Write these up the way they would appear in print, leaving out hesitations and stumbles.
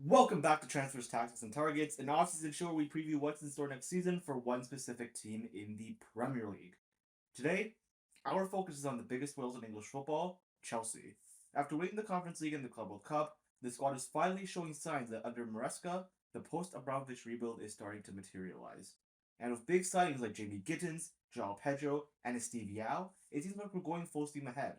Welcome back to Transfers, Tactics, and Targets, an off-season show where we preview what's in store next season for one specific team in the Premier League. Today, our focus is on the biggest whales in English football, Chelsea. After winning the Conference League and the Club World Cup, the squad is finally showing signs that under Maresca, the post-Abramovich rebuild is starting to materialize. And with big signings like Jamie Gittens, João Pedro, and Estevão, it seems like we're going full steam ahead.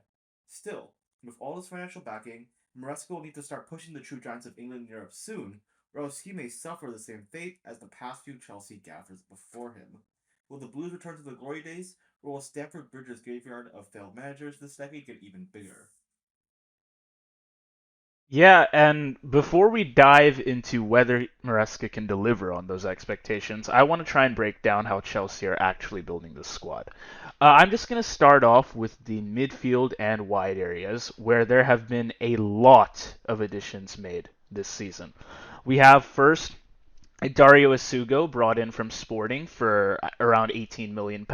Still, with all this financial backing, Maresca will need to start pushing the true giants of England and Europe soon, or else he may suffer the same fate as the past few Chelsea gaffers before him. Will the Blues return to the glory days, or will Stamford Bridge's graveyard of failed managers this decade get even bigger? Yeah, and before we dive into whether Maresca can deliver on those expectations, I want to try and break down how Chelsea are actually building this squad. I'm just going to start off with the midfield and wide areas, where there have been a lot of additions made this season. We have first Dario Essugo, brought in from Sporting for around £18 million.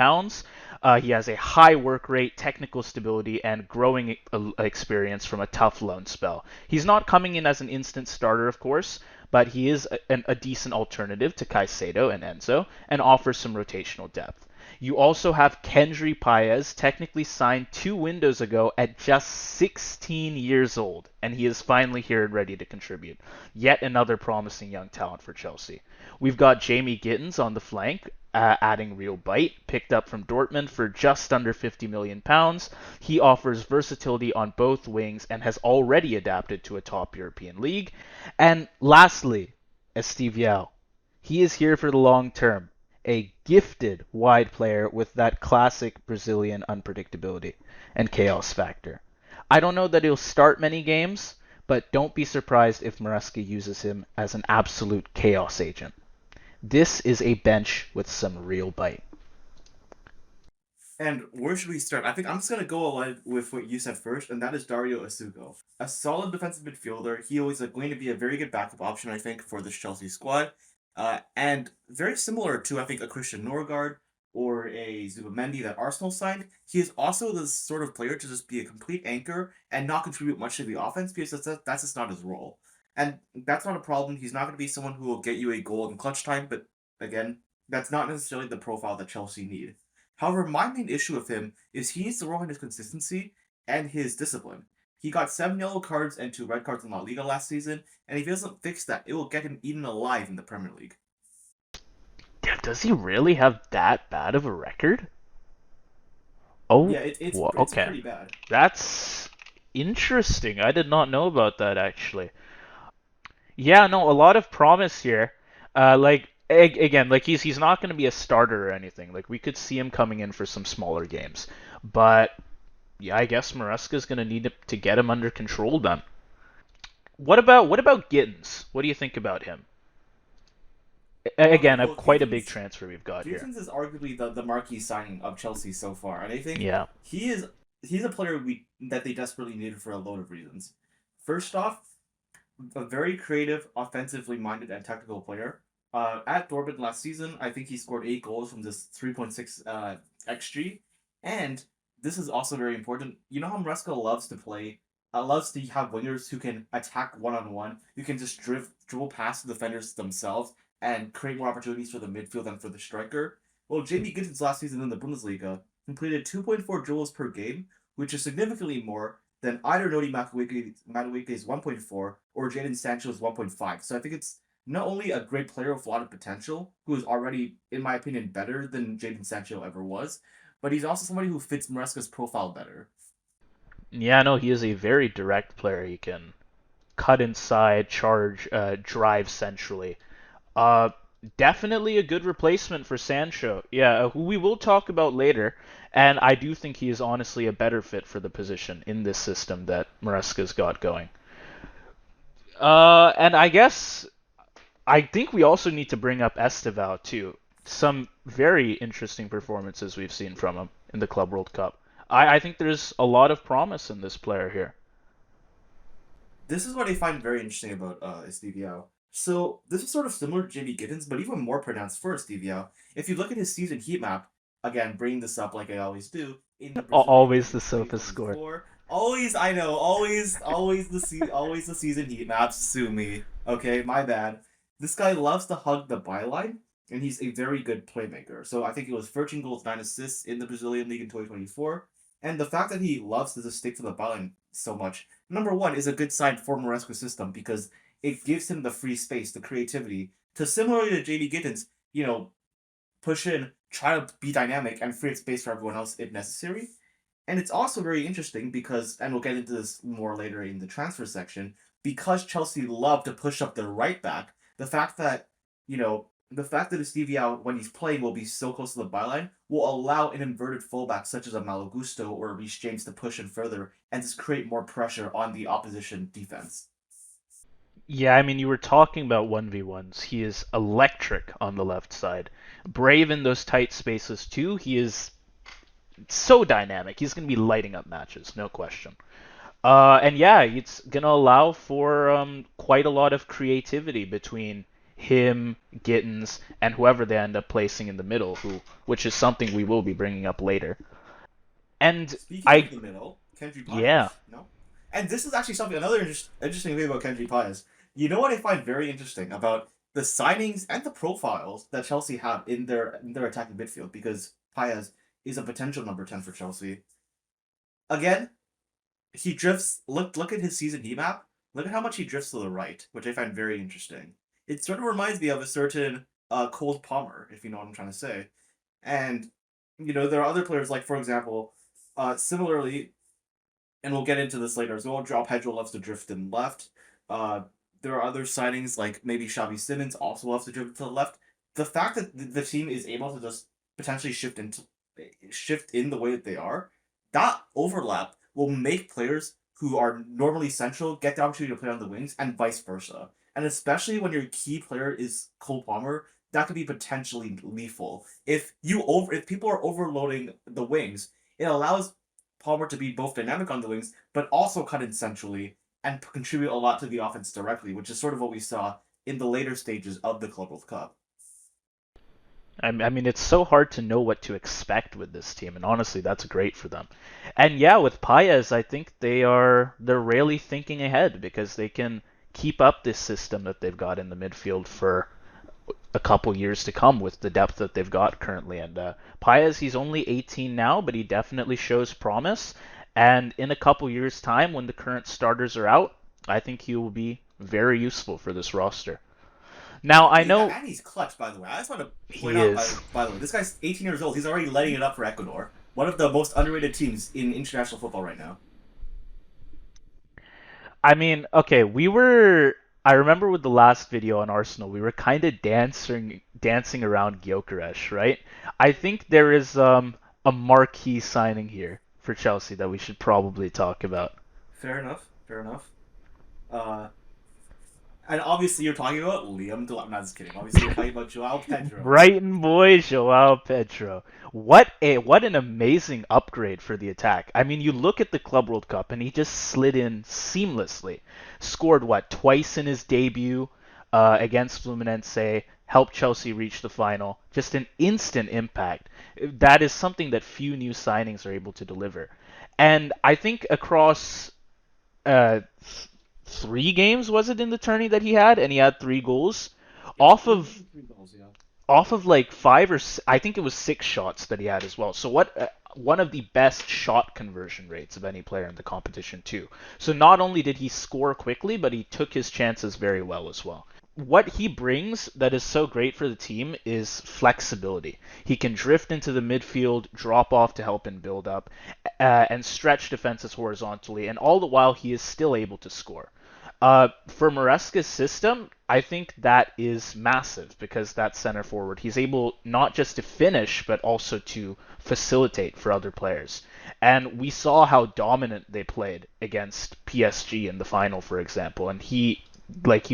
He has a high work rate, technical stability, and growing experience from a tough loan spell. He's not coming in as an instant starter, of course, but he is a decent alternative to Caicedo and Enzo and offers some rotational depth. You also have Kendry Páez, technically signed 2 windows ago at just 16 years old, and he is finally here and ready to contribute. Yet another promising young talent for Chelsea. We've got Jamie Gittens on the flank, adding real bite, picked up from Dortmund for just under £50 million. He offers versatility on both wings and has already adapted to a top European league. And lastly, Estevão. He is here for the long term, a gifted wide player with that classic Brazilian unpredictability and chaos factor. I don't know that he'll start many games, but don't be surprised if Maresca uses him as an absolute chaos agent. This is a bench with some real bite. And where should we start? I think I'm just gonna go along with what you said first, and that is Dario Essugo. A solid defensive midfielder. He always going to be a very good backup option, I think, for this Chelsea squad. And very similar to I think a Christian Norgard or a Zubamendi that Arsenal signed. He is also the sort of player to just be a complete anchor and not contribute much to the offense because that's just not his role. And that's not a problem. He's not going to be someone who will get you a goal in clutch time, but again, that's not necessarily the profile that Chelsea need. However, my main issue with him is he needs to work on his consistency and his discipline. He got 7 yellow cards and 2 red cards in La Liga last season, and if he doesn't fix that, it will get him eaten alive in the Premier League. Does he really have that bad of a record? Oh, Yeah, it's okay. pretty bad. That's interesting. I did not know about that actually. Yeah, no, a lot of promise here. Again, like he's not going to be a starter or anything. Like we could see him coming in for some smaller games, but yeah, I guess Maresca's going to need to get him under control then. What about Gittens? What do you think about him? Okay, Again, well, quite a big transfer we've got here. Gittens is arguably the marquee signing of Chelsea so far, and I think Yeah. he's a player that they desperately needed for a load of reasons. First off, a very creative, offensively minded, and technical player. At Dortmund last season, I think he scored 8 goals from this 3.6 xG, and this is also very important. You know how Maresca loves to play, loves to have wingers who can attack one on one, who can just dribble past the defenders themselves and create more opportunities for the midfield than for the striker. Well, Jamie Gittens last season in the Bundesliga completed 2.4 dribbles per game, which is significantly more than either Noni Madueke's 1.4 or Jadon Sancho's 1.5. So I think it's not only a great player with a lot of potential, who is already, in my opinion, better than Jadon Sancho ever was, but he's also somebody who fits Maresca's profile better. Yeah, no, he is a very direct player. He can cut inside, charge, drive centrally. Uh, Definitely a good replacement for Sancho. Yeah, who we will talk about later. And I do think he is honestly a better fit for the position in this system that Maresca's got going. And I guess I think we also need to bring up Estevão too. Some very interesting performances we've seen from him in the Club World Cup. I think there's a lot of promise in this player here. This is what I find very interesting about Estevao. So this is sort of similar to Jimmy Gittens, but even more pronounced for Estevao. If you look at his season heat map, again, bringing this up like I always do, in the Brazilian Always League the in sofa score. 2024, Always, I know. Always the season heat maps. Sue me. Okay, my bad. This guy loves to hug the byline, and he's a very good playmaker. So I think it was 13 goals, 9 assists in the Brazilian League in 2024. And the fact that he loves to just stick to the byline so much, number one, is a good sign for Maresca's system because it gives him the free space, the creativity to similarly to JD Gittens, push in, try to be dynamic, and free up space for everyone else if necessary. And it's also very interesting because, and we'll get into this more later in the transfer section, because Chelsea love to push up their right back, the fact that, the fact that Estevão, when he's playing, will be so close to the byline will allow an inverted fullback such as a Malagusto or a Reece James to push in further and just create more pressure on the opposition defense. Yeah, I mean, you were talking about 1v1s. He is electric on the left side. Brave in those tight spaces, too. He is so dynamic. He's going to be lighting up matches, no question. And yeah, it's going to allow for quite a lot of creativity between him, Gittens, and whoever they end up placing in the middle, which is something we will be bringing up later. And Speaking of I, the middle, Kendry yeah, Páez, no? And this is actually something, another interesting thing about Kendry Páez. You know what I find very interesting about the signings and the profiles that Chelsea have in their attacking midfield because Páez is a potential number 10 for Chelsea. Again, he drifts. Look at his season heat map. Look at how much he drifts to the right, which I find very interesting. It sort of reminds me of a certain Cold Palmer, if you know what I'm trying to say. And there are other players like, for example, similarly, and we'll get into this later as well. João Pedro loves to drift in left. Uh, there are other signings like maybe Xavi Simons also loves to drift to the left. The fact that the team is able to just potentially shift in the way that they are, that overlap will make players who are normally central get the opportunity to play on the wings and vice versa. And especially when your key player is Cole Palmer, that could be potentially lethal. If people are overloading the wings, it allows Palmer to be both dynamic on the wings, but also cut in centrally and contribute a lot to the offense directly, which is sort of what we saw in the later stages of the Club World Cup. I mean, it's so hard to know what to expect with this team, and honestly, that's great for them. And yeah, with Paez, I think they're really thinking ahead because they can keep up this system that they've got in the midfield for a couple years to come with the depth that they've got currently. And Paez, he's only 18 now, but he definitely shows promise. And in a couple years' time, when the current starters are out, I think he will be very useful for this roster. Now, I know And he's clutch, by the way. I just want to point he out, is. by the way, this guy's 18 years old. He's already lighting it up for Ecuador. One of the most underrated teams in international football right now. I mean, okay, I remember with the last video on Arsenal, we were kind of dancing around Gyökeres, right? I think there is a marquee signing here for Chelsea that we should probably talk about. Fair enough. Fair enough. Uh, and obviously you're talking about Liam Delap. I'm not just kidding. Obviously you're talking about Joao Pedro. Brighton boy João Pedro. What an amazing upgrade for the attack. I mean, you look at the Club World Cup and he just slid in seamlessly. Scored what twice in his debut against Fluminense, helped Chelsea reach the final. Just an instant impact. That is something that few new signings are able to deliver. And I think across uh, 3 games was it in the tourney that he had, and he had 3 goals Yeah, off three, of three goals, yeah. like I think it was 6 shots that he had as well. So one of the best shot conversion rates of any player in the competition too. So not only did he score quickly, but he took his chances very well as well. What he brings that is so great for the team is flexibility. He can drift into the midfield, drop off to help in build up, and stretch defenses horizontally, and all the while he is still able to score. For Maresca's system, I think that is massive because that center forward, he's able not just to finish, but also to facilitate for other players. And we saw how dominant they played against PSG in the final, for example. And he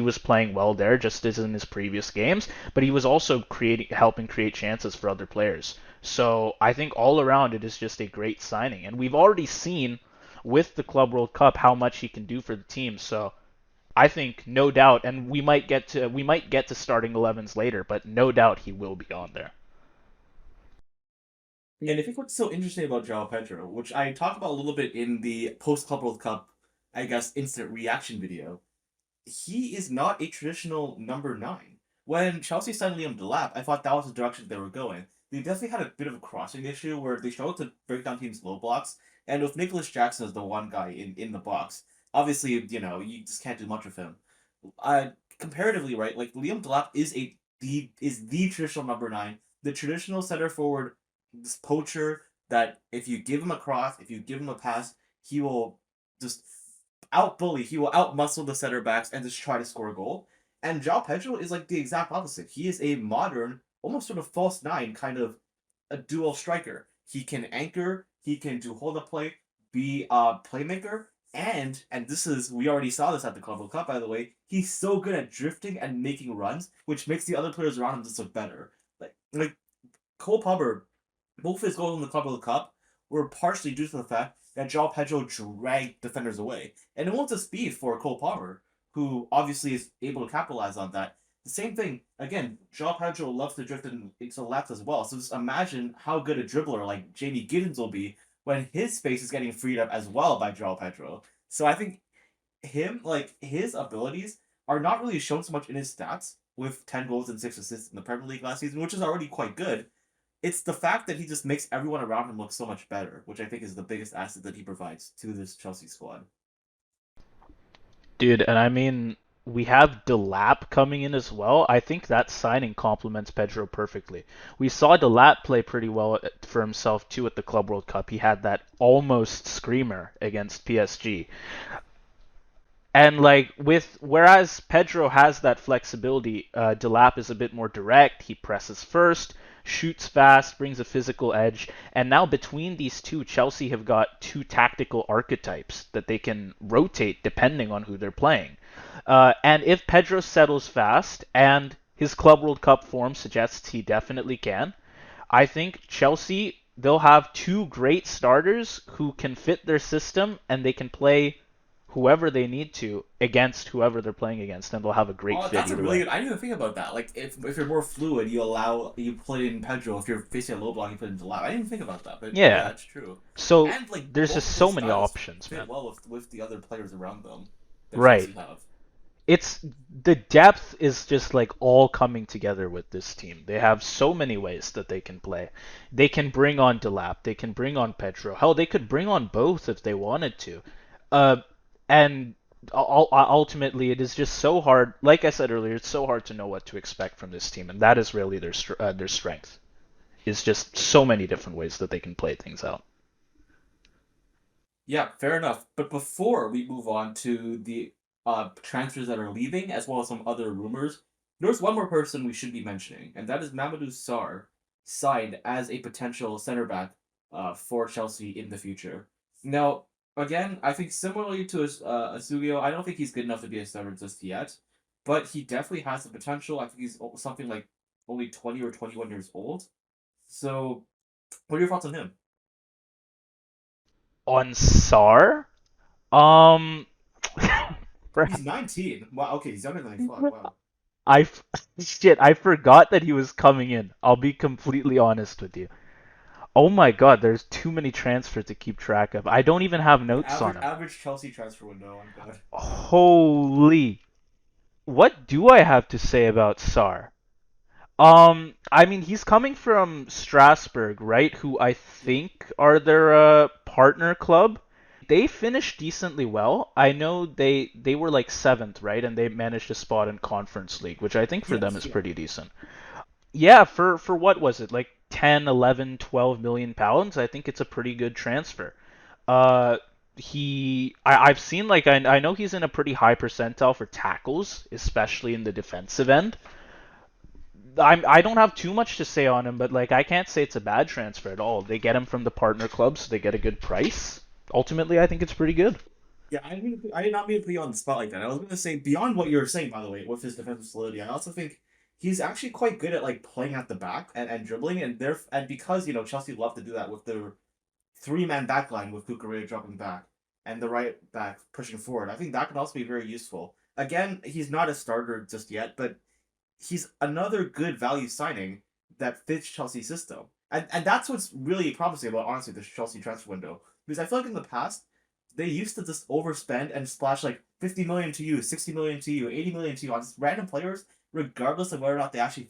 was playing well there, just as in his previous games, but he was also helping create chances for other players. So I think all around it is just a great signing. And we've already seen with the Club World Cup how much he can do for the team. So I think no doubt, and we might get to starting 11s later, but no doubt he will be on there. And I think what's so interesting about João Pedro, which I talked about a little bit in the post Club World Cup, I guess, instant reaction video, he is not a traditional number nine. When Chelsea signed Liam Delap, I thought that was the direction they were going. They definitely had a bit of a crossing issue where they struggled to break down teams' low blocks, and with Nicholas Jackson as the one guy in the box, obviously, you just can't do much of him. Comparatively, right, like Liam Delap is the traditional number nine, the traditional center forward, this poacher that if you give him a cross, if you give him a pass, he will just out-bully, he will out-muscle the center backs and just try to score a goal. And João Pedro is like the exact opposite. He is a modern, almost sort of false nine, kind of a dual striker. He can anchor, he can do hold up play, be a playmaker, and this is we already saw this at the Club World Cup, by the way. He's so good at drifting and making runs, which makes the other players around him just look better. Like Cole Palmer, both his goals in the Club World Cup were partially due to the fact that João Pedro dragged defenders away. And it won't just be for Cole Palmer, who obviously is able to capitalize on that. The same thing, again, João Pedro loves to drift into the left as well. So just imagine how good a dribbler like Jamie Gittens will be when his space is getting freed up as well by João Pedro. So I think his abilities are not really shown so much in his stats with 10 goals and 6 assists in the Premier League last season, which is already quite good. It's the fact that he just makes everyone around him look so much better, which I think is the biggest asset that he provides to this Chelsea squad. Dude, and I mean, we have Delap coming in as well. I think that signing complements Pedro perfectly. We saw Delap play pretty well for himself too at the Club World Cup. He had that almost screamer against PSG. And like with whereas Pedro has that flexibility, Delap is a bit more direct. He presses first, shoots fast, brings a physical edge, and now between these two, Chelsea have got two tactical archetypes that they can rotate depending on who they're playing. And if Pedro settles fast, and his Club World Cup form suggests he definitely can, I think Chelsea they'll have two great starters who can fit their system and they can play whoever they need to against whoever they're playing against, and they'll have a great Oh, fit that's a either really way. good. I didn't even think about that. Like, if you're more fluid, you play in Pedro. If you're facing a low block, you put in Delap. I didn't even think about that, but yeah, Yeah. that's true. So And like there's both just of so those many styles options, fit man. well with the other players around them that Right. Chelsea have. It's the depth is just like all coming together with this team. They have so many ways that they can play. They can bring on Delap, they can bring on Pedro. Hell, they could bring on both if they wanted to. Uh, and ultimately, it is just so hard. Like I said earlier, it's so hard to know what to expect from this team, and that is really their strength. Is just so many different ways that they can play things out. Yeah, fair enough. But before we move on to the transfers that are leaving, as well as some other rumors, there's one more person we should be mentioning, and that is Mamadou Sarr, signed as a potential center back for Chelsea in the future. Now, again, I think similarly to Essugo, I don't think he's good enough to be a starter just yet, but he definitely has the potential. I think he's something like only 20 or 21 years old. So, what are your thoughts on him? On Sar, um, He's 19. Wow, okay, he's younger than I thought. Wow. I shit, I forgot that he was coming in. I'll be completely honest with you. Oh my god, there's too many transfers to keep track of. I don't even have The notes on average him. average Chelsea transfer window. I'm good. Holy. What do I have to say about Sar? I mean, he's coming from Strasbourg, right? Who I Yep. think are their partner club. They finished decently well. I know they were like seventh, right? And they managed a spot in Conference League, which I think for them Yes. is Yeah. pretty decent. Yeah, for what was it? Like 10, 11, 12 million pounds? I think it's a pretty good transfer. Uh I've seen like I know he's in a pretty high percentile for tackles, especially in the defensive end. I don't have too much to say on him, but like I can't say it's a bad transfer at all. They get him from the partner club, so they get a good price. Ultimately, I think it's pretty good. Yeah. I did not mean to put you on the spot like that. I was going to say beyond what you were saying, by the way, with his defensive solidity. I also think he's actually quite good at like playing at the back and dribbling, and because Chelsea love to do that with their three-man backline with CoDaKrew dropping back and the right back pushing forward. I think that can also be very useful. Again, he's not a starter just yet, but he's another good value signing that fits Chelsea's system. And that's what's really promising about, honestly, the Chelsea transfer window. Because I feel like in the past, they used to just overspend and splash like 50 million to you, 60 million to you, 80 million to you on just random players, regardless of whether or not they actually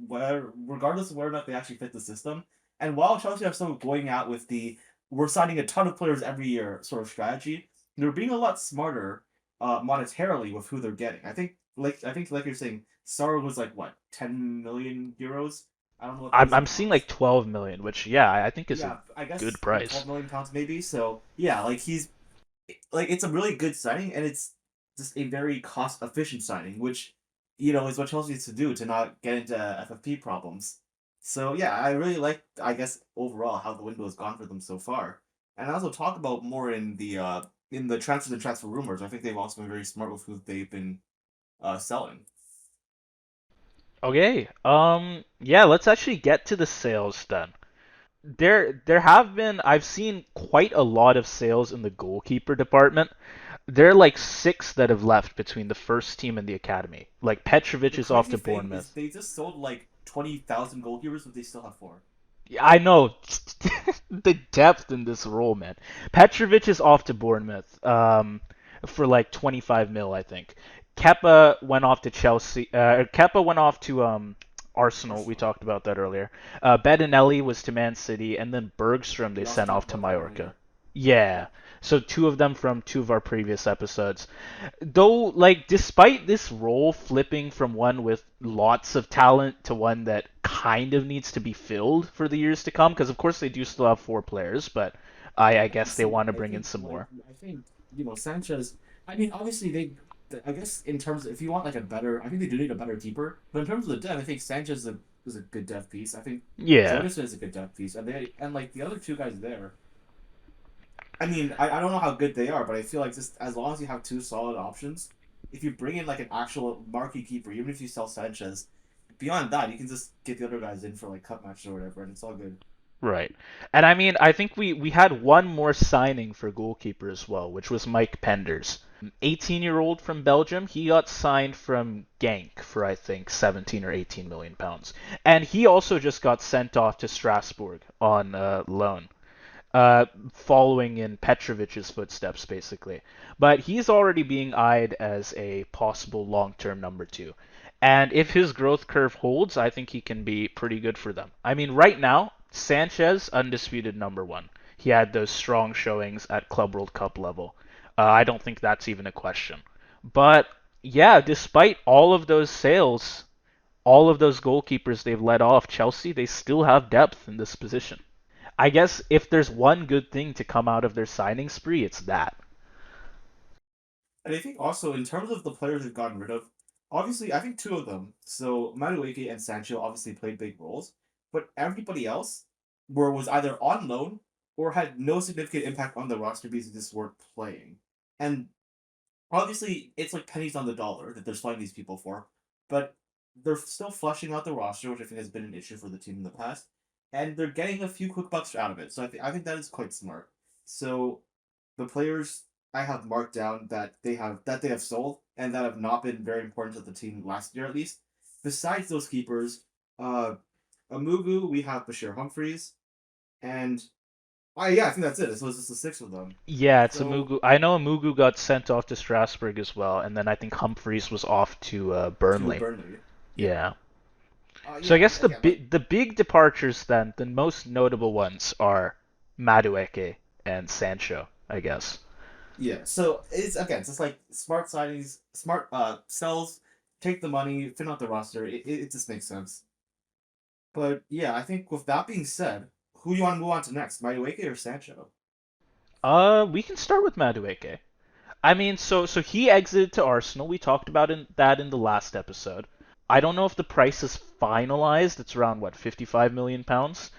regardless of whether or not they actually fit the system. And while Chelsea are still going out with the we're signing a ton of players every year sort of strategy, they're being a lot smarter monetarily with who they're getting. I think like you're saying, Sarr was like what, 10 million euros? I don't know what that is in I'm seeing like pounds. 12 million, which yeah, I think is a Yeah, I good guess like price. 12 million pounds maybe. So yeah, like he's like it's a really good signing, and it's just a very cost efficient signing, which is what Chelsea needs to do to not get into FFP problems. So yeah, I really like, I guess, overall how the window has gone for them so far. And I also talk about more in the transfers and transfer rumors. I think they've also been very smart with who they've been selling. Okay. Yeah, let's actually get to the sales then. There have been I've seen quite a lot of sales in the goalkeeper department. There are like six that have left between the first team and the academy. Like Petrovic The is off crazy to thing is Bournemouth. they just sold like 20,000 goalkeepers, but they still have four. Yeah, I know the depth in this role, man. Petrovic is off to Bournemouth for like 25 mil, I think. Kepa went off to Chelsea. Kepa went off to Arsenal. We Arsenal. talked about that earlier. Bettinelli was to Man City, and then Bergstrom they We also sent talked off to about that Mallorca. earlier. Yeah. Yeah. So two of them from two of our previous episodes. Though, like, despite this role flipping from one with lots of talent to one that kind of needs to be filled for the years to come, because of course they do still have four players, but I guess they Honestly, want to I bring in think some more. I think Sanchez. I mean, obviously I guess in terms of, if you want like a better, I think they do need a better keeper. But in terms of the depth, I think Sanchez is a good depth piece. I think Yeah. Jonas is a good depth piece, and like the other two guys there. I mean, I don't know how good they are, but I feel like just as long as you have two solid options, if you bring in like an actual marquee keeper, even if you sell Sanchez, beyond that you can just get the other guys in for like cup matches or whatever, and it's all good. Right. And I mean, I think we had one more signing for goalkeeper as well, which was Mike Penders. 18-year-old from Belgium. He got signed from Genk for I think 17 or 18 million pounds. And he also just got sent off to Strasbourg on loan. Following in Petrovic's footsteps, basically. But he's already being eyed as a possible long-term number two. And if his growth curve holds, I think he can be pretty good for them. I mean, right now, Sanchez, undisputed number one. He had those strong showings at Club World Cup level. I don't think that's even a question. But yeah, despite all of those sales, all of those goalkeepers they've let off, Chelsea, they still have depth in this position. I guess if there's one good thing to come out of their signing spree, it's that. And I think also in terms of the players they've gotten rid of, obviously I think two of them, so Madueke and Sancho, obviously played big roles, but everybody else was either on loan or had no significant impact on the roster because they just weren't playing. And obviously it's like pennies on the dollar that they're selling these people for, but they're still flushing out the roster, which I think has been an issue for the team in the past, and they're getting a few quick bucks out of it. So I think that is quite smart. So the players I have marked down that they have sold and that have not been very important to the team last year at least. Besides those keepers, uh, Amugu, we have Bashir Humphreys, and yeah, I think that's it. So it's just the six of them. Yeah, it's So Amugu. I know Amugu got sent off to Strasbourg as well, and then I think Humphreys was off to to Burnley. Burnley, yeah, Yeah. So I yeah, guess again, like the big departures then, the most notable ones are Madueke and Sancho, I guess. yeah. So it's just like smart signings, smart sells, take the money, fin out the roster. It just makes sense. But yeah, I think with that being said, who you want to move on to next, Madueke or Sancho? We can start with Madueke. I mean, so he exited to Arsenal. We talked about that in the last episode. I don't know if the price is finalized. It's around what, 55 million pounds.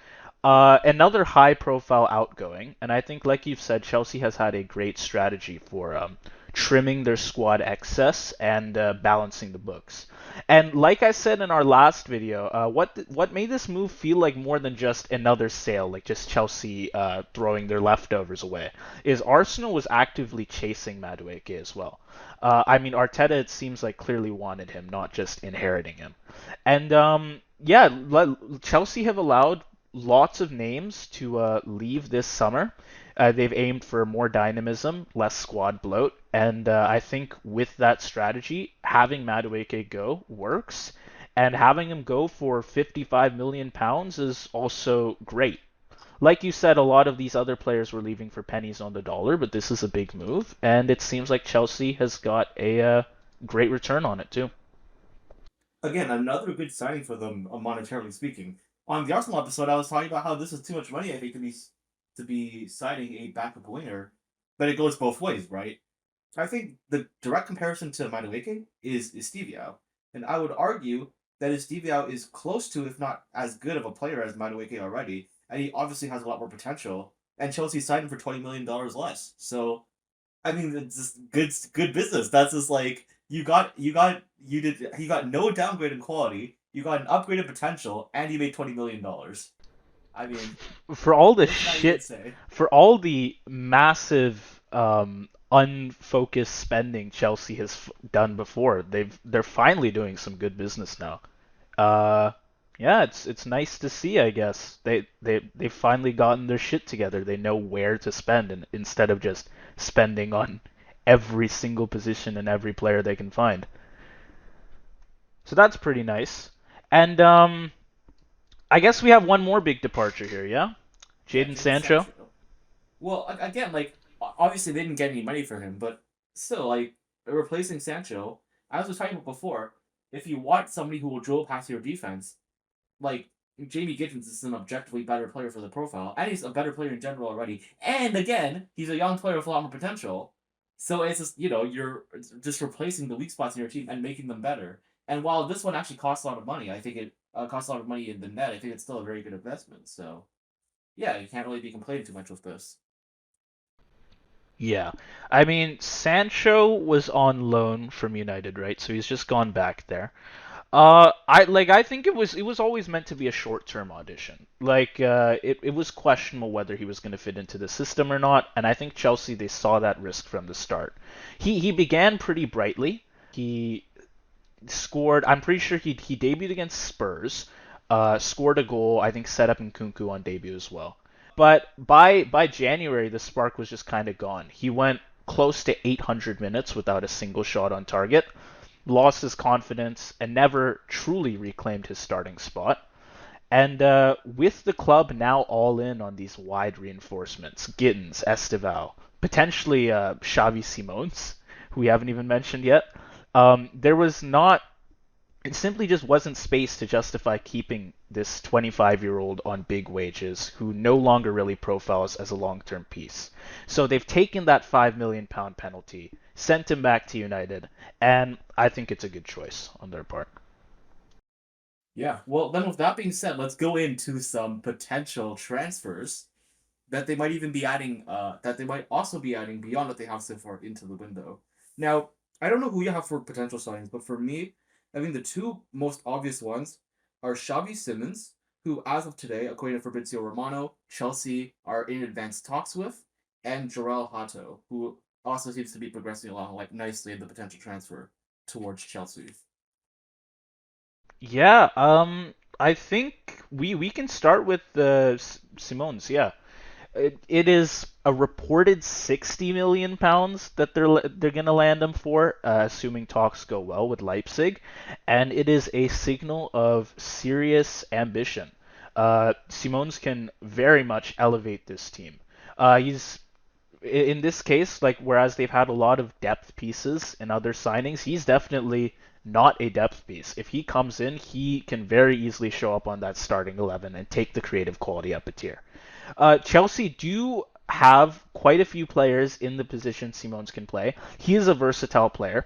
Yeah. Another high-profile outgoing, and I think, like you've said, Chelsea has had a great strategy for trimming their squad excess and balancing the books. And like I said in our last video, what made this move feel like more than just another sale, like just Chelsea throwing their leftovers away, is Arsenal was actively chasing Madueke as well. I mean, Arteta, it seems like, clearly wanted him, not just inheriting him. And yeah, Chelsea have allowed lots of names to leave this summer. They've aimed for more dynamism, less squad bloat, and I think with that strategy, having Madueke go works, and having him go for 55 million pounds is also great. Like you said, a lot of these other players were leaving for pennies on the dollar, but this is a big move, and it seems like Chelsea has got a great return on it too. Again, another good signing for them, monetarily speaking. On the Arsenal episode, I was talking about how this is too much money, I think, to be signing a backup winger, but it goes both ways, right? I think the direct comparison to Madueke is Estevão, and I would argue that Estevão is close to, if not as good of a player as Madueke already, and he obviously has a lot more potential. And Chelsea signed him for $20 million less. So I mean, it's just good business. That's just like you got no downgrade in quality. You got an upgrade in potential, and you made $20 million. I mean, For all the what can I even shit, say? for all the massive unfocused spending Chelsea has done before, they're finally doing some good business now. Uh, yeah, it's nice to see, I guess. They've finally gotten their shit together. They know where to spend, and instead of just spending on every single position and every player they can find. So that's pretty nice. And I guess we have one more big departure here, yeah? Yeah, Jaden Gittens Sancho. Sancho. Well, again, like obviously they didn't get any money for him, but still, like replacing Sancho, as I was talking about before, if you want somebody who will dribble past your defense, like Jamie Gittens is an objectively better player for the profile, and he's a better player in general already. And again, he's a young player with a lot more potential. So it's just you're just replacing the weak spots in your team and making them better. And while this one actually costs a lot of money, I think it costs a lot of money in the net. I think it's still a very good investment. So yeah, you can't really be complaining too much with this. Yeah. I mean, Sancho was on loan from United, right? So he's just gone back there. I think it was always meant to be a short-term audition. It was questionable whether he was going to fit into the system or not, and I think Chelsea they saw that risk from the start. He began pretty brightly. He scored. I'm pretty sure he debuted against Spurs. Scored a goal. I think set up Nkunku on debut as well. But by January, the spark was just kind of gone. He went close to 800 minutes without a single shot on target, lost his confidence, and never truly reclaimed his starting spot. And with the club now all in on these wide reinforcements, Gittens, Estevão, potentially Xavi Simons, who we haven't even mentioned yet, there was not it simply just wasn't space to justify keeping this 25-year-old on big wages who no longer really profiles as a long-term piece. So they've taken that £5 million penalty, sent him back to United, and I think it's a good choice on their part. Yeah. Well, then with that being said, let's go into some potential transfers that they might even be adding. That they might also be adding beyond what they have so far into the window. Now, I don't know who you have for potential signings, but for me, I think the two most obvious ones are Xavi Simons, who, as of today, according to Fabrizio Romano, Chelsea are in advanced talks with, and Jorrel Hato, who also seems to be progressing along like nicely in the potential transfer towards Chelsea. Yeah, I think we can start with the Simons. Yeah, it is a reported 60 million pounds that they're gonna land him for, assuming talks go well with Leipzig, and it is a signal of serious ambition. Simons can very much elevate this team. He's in this case, like whereas they've had a lot of depth pieces in other signings, he's definitely not a depth piece. If he comes in, he can very easily show up on that starting 11 and take the creative quality up a tier. Chelsea do have quite a few players in the position Simons can play. He is a versatile player,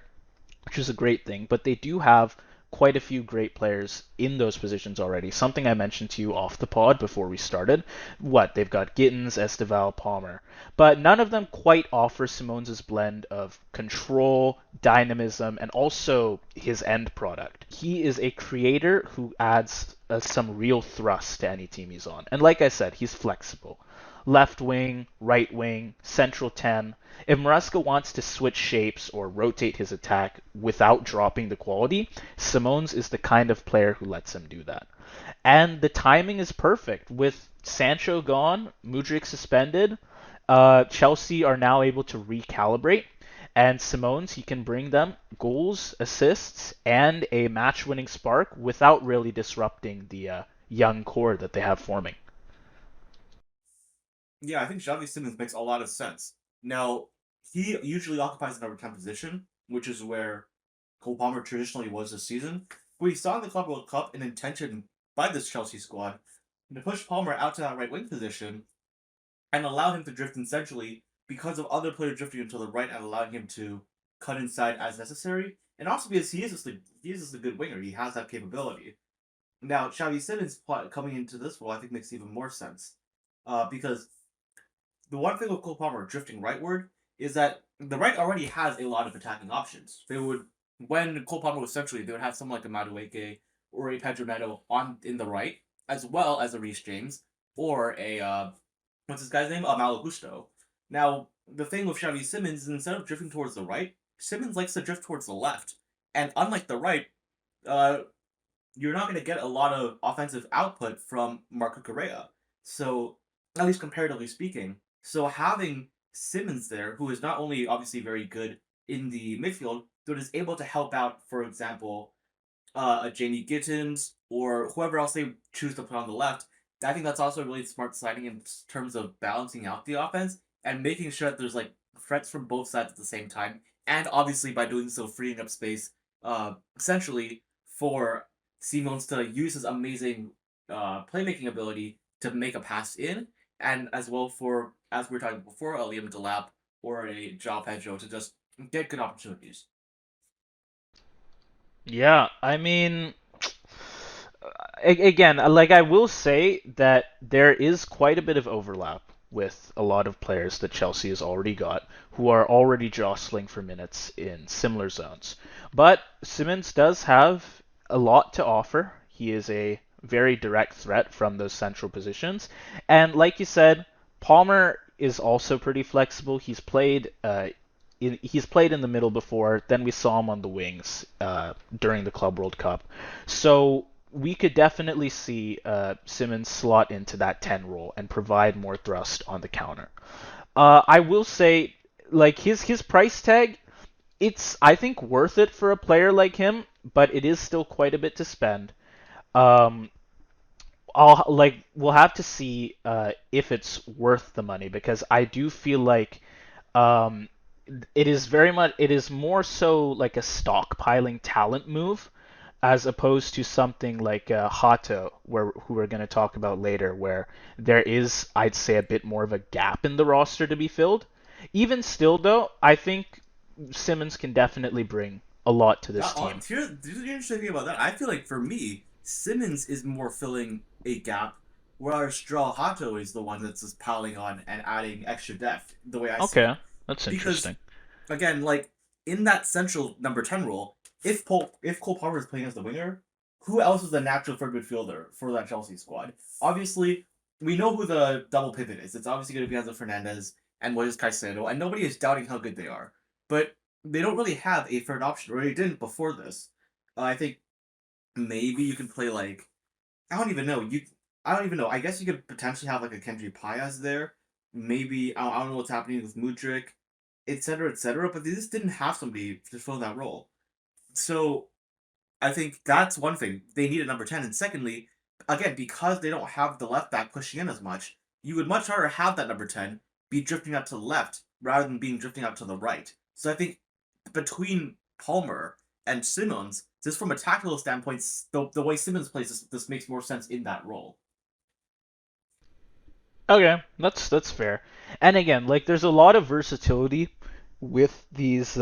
which is a great thing, but they do have quite a few great players in those positions already. Something I mentioned to you off the pod before we started. They've got Gittens, Estevão, Palmer, but none of them quite offer Simons' blend of control, dynamism, and also his end product. He is a creator who adds some real thrust to any team he's on. And like I said, he's flexible. left wing, right wing, central 10. If Maresca wants to switch shapes or rotate his attack without dropping the quality, Simons is the kind of player who lets him do that. And the timing is perfect. With Sancho gone, Mudryk suspended, Chelsea are now able to recalibrate. And Simons, he can bring them goals, assists, and a match-winning spark without really disrupting the young core that they have forming. Yeah, I think Xavi Simons makes a lot of sense. Now, he usually occupies the number 10 position, which is where Cole Palmer traditionally was this season. We saw in the Club World Cup an intention by this Chelsea squad to push Palmer out to that right wing position and allow him to drift in centrally because of other players drifting into the right and allowing him to cut inside as necessary. And also because he is just a good winger. He has that capability. Now, Xavi Simons coming into this role, I think, makes even more sense. Because the one thing with Cole Palmer drifting rightward is that the right already has a lot of attacking options. They would, when Cole Palmer was centrally, they would have someone like a Madueke or a Pedro Neto on in the right, as well as a Reece James or a what's this guy's name? Malo Gusto. Now, the thing with Xavi Simons is instead of drifting towards the right, Simons likes to drift towards the left. And unlike the right, uh, you're not going to get a lot of offensive output from Marco Correa. So, at least comparatively speaking. So, having Simons there, who is not only obviously very good in the midfield, but is able to help out, for example, a Jamie Gittens or whoever else they choose to put on the left. I think that's also a really smart signing in terms of balancing out the offense and making sure that there's like threats from both sides at the same time. And obviously, by doing so, freeing up space essentially for Simons to use his amazing playmaking ability to make a pass in, and as well for, as we were talking before, a Liam Delap or a João Pedro to just get good opportunities. Yeah, I mean, again, like I will say that there is quite a bit of overlap with a lot of players that Chelsea has already got who are already jostling for minutes in similar zones. But Simmons does have a lot to offer. He is a very direct threat from those central positions. And like you said, Palmer is also pretty flexible. He's played in the middle before. Then we saw him on the wings during the Club World Cup. So we could definitely see Simmons slot into that 10 role and provide more thrust on the counter. I will say, like his price tag, it's I think worth it for a player like him, but it is still quite a bit to spend. Um, we'll have to see if it's worth the money because I do feel like um, it is more so like a stockpiling talent move as opposed to something like Hato, who we're going to talk about later, where there is, I'd say, a bit more of a gap in the roster to be filled. Even still, though, I think Simmons can definitely bring a lot to this team. Here's the interesting thing about that. I feel like for me, Simmons is more filling a gap, whereas Jorrel Hato is the one that's just piling on and adding extra depth. The way I see it, Okay, that's because interesting. again, like in that central number 10 role, if Cole Palmer is playing as the winger, who else is the natural third midfielder for that Chelsea squad? Obviously, we know who the double pivot is. It's obviously going to be Enzo Fernandez and Moises Caicedo, and nobody is doubting how good they are. But they don't really have a third option, or they didn't before this. I think maybe you can play like I don't even know. I don't even know. I guess you could potentially have like a Kendry Páez there. Maybe I don't know what's happening with Mudryk, etc., etc. But they just didn't have somebody to fill that role. So I think that's one thing. They need a number 10. And secondly, again, because they don't have the left back pushing in as much, you would much rather have that number 10 be drifting out to the left rather than being drifting out to the right. So I think between Palmer and Simmons, just from a tactical standpoint, the way Simmons plays, this makes more sense in that role. Okay, that's fair. And again, like there's a lot of versatility with these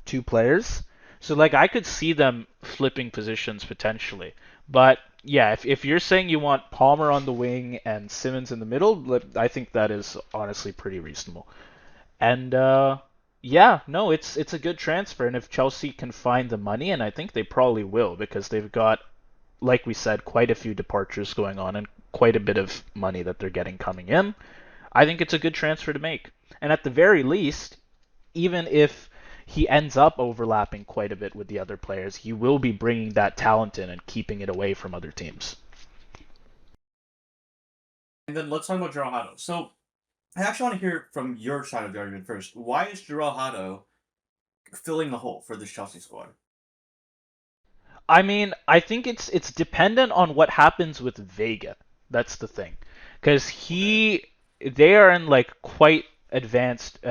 two players. So like I could see them flipping positions potentially. But yeah, if you're saying you want Palmer on the wing and Simmons in the middle, I think that is honestly pretty reasonable. And yeah, no, it's a good transfer and if Chelsea can find the money and I think they probably will because they've got like we said quite a few departures going on and quite a bit of money that they're getting coming in. I think it's a good transfer to make. And at the very least, even if he ends up overlapping quite a bit with the other players, he will be bringing that talent in and keeping it away from other teams. And then let's talk about Jorrel Hato. So I actually want to hear from your side of the argument first. Why is Jorrel Hato filling the hole for this Chelsea squad? I mean, I think it's dependent on what happens with Vega. That's the thing, because they are in like quite advanced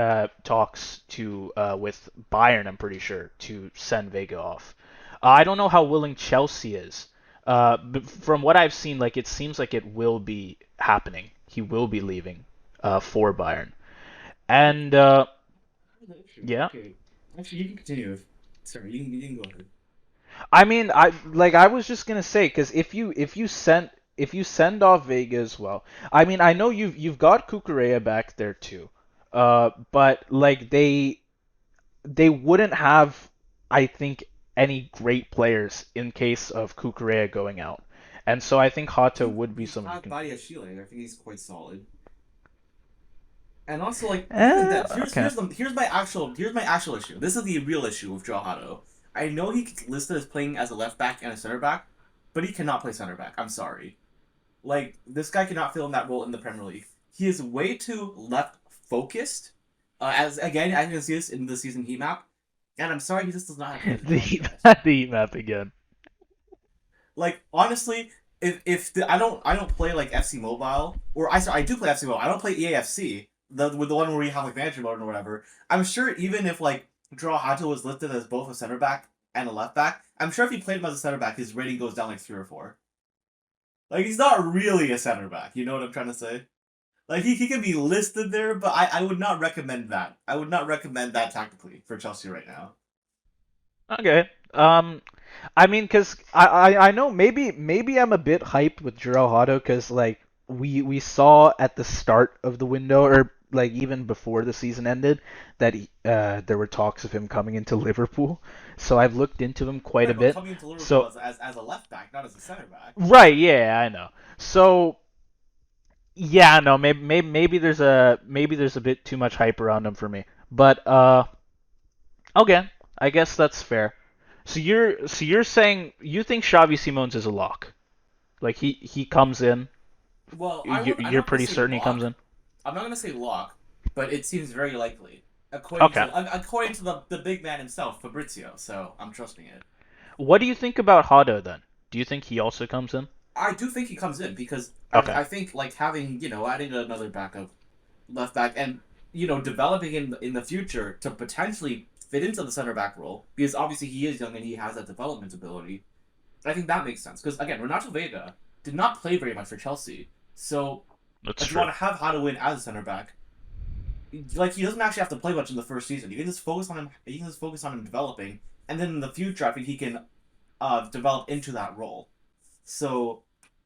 talks to with Bayern. I'm pretty sure to send Vega off. I don't know how willing Chelsea is. But from what I've seen, like it seems like it will be happening. He will be leaving for Bayern, and yeah. Okay. Actually, you can continue. Sorry, you can go ahead. I mean, I was just gonna say because if you send off Vega as well, I mean I know you've got Cucurella back there too, but like they wouldn't have, I think, any great players in case of Cucurella going out, and so I think Hato would be You someone who have can. Badia Chile. I think he's quite solid. And also, like, even that, Okay. here's my actual issue. This is the real issue with João Hato. I know he's listed as playing as a left back and a center back, but he cannot play center back. I'm sorry. Like, this guy cannot fill in that role in the Premier League. He is way too left focused. As again, I can see this in the season heat map, and I'm sorry, he just does not have the physical. the heat map again. Like honestly, I don't play like FC Mobile, or I do play FC Mobile. I don't play EAFC, with the one where you have like manager mode or whatever. I'm sure even if like Jorrel Hato was listed as both a center back and a left back, I'm sure if he played him as a center back, his rating goes down like 3 or 4. Like he's not really a center back. You know what I'm trying to say? Like he can be listed there, but I would not recommend that. I would not recommend that tactically for Chelsea right now. Okay. I mean, cause I know maybe I'm a bit hyped with Jorrel Hato, cause like we saw at the start of the window, or like even before the season ended, that there were talks of him coming into Liverpool. So I've looked into him quite a Right, but bit. coming into Liverpool So as a left back, not as a center back. right, yeah, I know. So yeah, no, maybe there's a bit too much hype around him for me. But okay, I guess that's fair. So you're saying you think Xavi Simons is a lock? Like he comes in. Well, I'm You're not gonna pretty say certain he comes lock. in. I'm not gonna say lock, but it seems very likely Okay. according to the big man himself, Fabrizio. So I'm trusting it. What do you think about Hado then? Do you think he also comes in? I do think he comes in because Okay. I think like having adding another backup left back and developing in the future to potentially fit into the center back role because obviously he is young and he has that development ability. I think that makes sense because again, Renato Vega did not play very much for Chelsea, so That's if you true. want to have Hado win as a center back, like he doesn't actually have to play much in the first season. You can just focus on him. You can just focus on him developing, and then in the future, I think he can develop into that role. So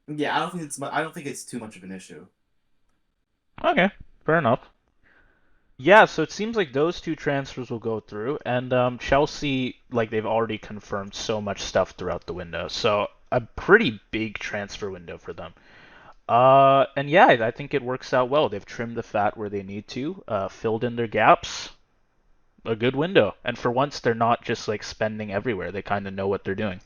yeah, I don't think it's too much of an issue. Okay. Fair enough. Yeah, so it seems like those two transfers will go through, and Chelsea, like they've already confirmed so much stuff throughout the window, so a pretty big transfer window for them. And yeah, I think it works out well. They've trimmed the fat where they need to, filled in their gaps. A good window. And for once, they're not just like spending everywhere. They kind of know what they're doing.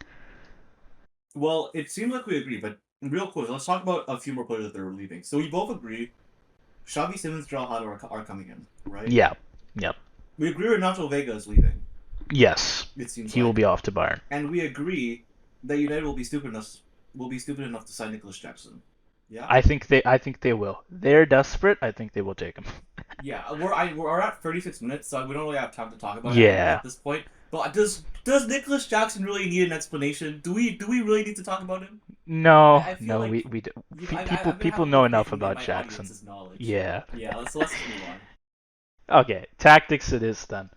Well, it seems like we agree, but real quick, let's talk about a few more players that are leaving. So we both agree Xavi Simons, Jorrel Hato are coming in, right? Yeah. Yep. We agree Renato Vega is leaving. Yes. It seems He will like, be off to Bayern. and we agree that United will be stupid enough to sign Nicholas Jackson. Yeah. I think they will. They're desperate. I think they will take him. Yeah, we're at 36 minutes, so we don't really have time to talk about it Yeah. at this point. But does Nicholas Jackson really need an explanation? Do we really need to talk about him? No, I feel no, like we do. I've been People having know enough enough faith in about my Jackson. audience's knowledge. Yeah. Yeah, let's just move on. Okay, tactics it is then.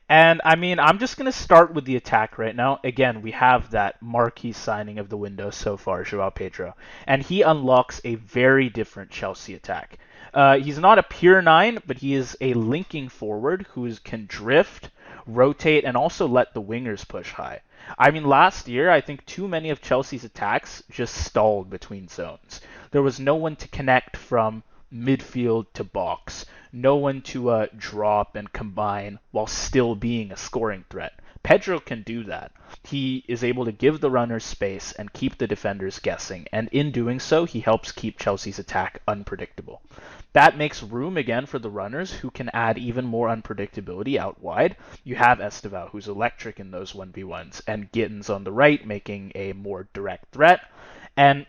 And I mean, I'm just going to start with the attack right now. Again, we have that marquee signing of the window so far, João Pedro. And he unlocks a very different Chelsea attack. He's not a pure 9, but he is a linking forward who can drift, rotate, and also let the wingers push high. I mean, last year, I think too many of Chelsea's attacks just stalled between zones. There was no one to connect from midfield to box. No one to drop and combine while still being a scoring threat. Pedro can do that. He is able to give the runners space and keep the defenders guessing, and in doing so, he helps keep Chelsea's attack unpredictable. That makes room again for the runners who can add even more unpredictability out wide. You have Estevão, who's electric in those 1v1s, and Gittens on the right making a more direct threat. And